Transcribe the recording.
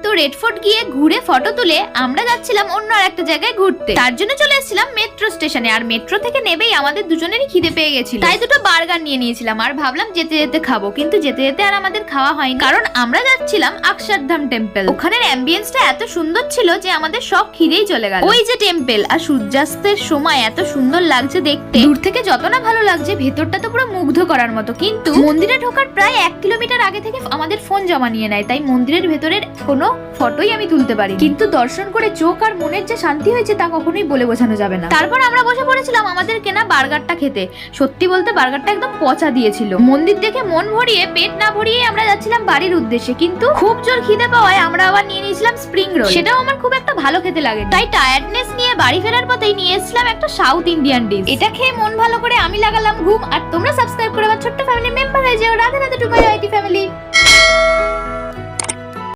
কিন্তু red fort গিয়ে ঘুরে ফটো তুলে আমরা যাচ্ছিলাম অন্য আরেকটা জায়গায় ঘুরতে। তার জন্য চলে এসেছিলাম মেট্রো স্টেশনে, আর মেট্রো থেকে নেবেই আমাদের দুজনেরই খিদে পেয়ে গেছিল, তাই দুটো বার্গার নিয়ে নিয়েছিলাম আর ভাবলাম যেতে যেতে খাবো। কিন্তু যেতে যেতে আর আমাদের খাওয়া হয়নি, কারণ আমরা যাচ্ছিলাম অক্ষরধাম টেম্পল। ওখানের অ্যাম্বিয়েন্সটা এত সুন্দর ছিল যে আমাদের সব খিদেই চলে গেল। ওই যে টেম্পল, আর সূর্যাস্তের সময় এত সুন্দর লাগছে দেখতে, দূর থেকে যত না ভালো লাগছে ভেতরটা তো পুরো মুগ্ধ করার মতো। কিন্তু মন্দিরে ঢোকার প্রায় 1 কিলোমিটার আগে থেকে আমাদের ফোন জমা নিয়ে নেয়, তাই মন্দিরের ভেতরের কোনো ফটোই আমি তুলতে পারি। কিন্তু দর্শন করে চোখ আর মনের যে শান্তি হয়েছে তা কখনোই বলে বোঝানো যাবে না। তারপর আমরা বসে পড়েছিলাম আমাদের কেনা বার্গারটা খেতে। সত্যি বলতে বার্গারটা একদম পচা দিয়েছিল। মন্দির দেখে মন ভরিয়ে পেট না ভরিয়ে আমরা যাচ্ছিলাম বাড়ির উদ্দেশ্যে, কিন্তু খুব জোর খিদে পাওয়ায় আমরা আবার নিয়ে নিয়েছিলাম স্প্রিং রোল। সেটাও আমার খুব একটা ভালো খেতে লাগে, তাই টায়ার্ডনেস নিয়ে বাড়ি ফেরার পথেই নিয়ে এসেছিলাম একটা সাউথ ইন্ডিয়ান ডিশ। এটা খেয়ে মন ভালো করে আমি লাগালাম ঘুম। আর তোমরা সাবস্ক্রাইব করে আমার ছোট্ট ফ্যামিলি মেম্বার হয়ে যাও। Radhe Radhe to my IT family.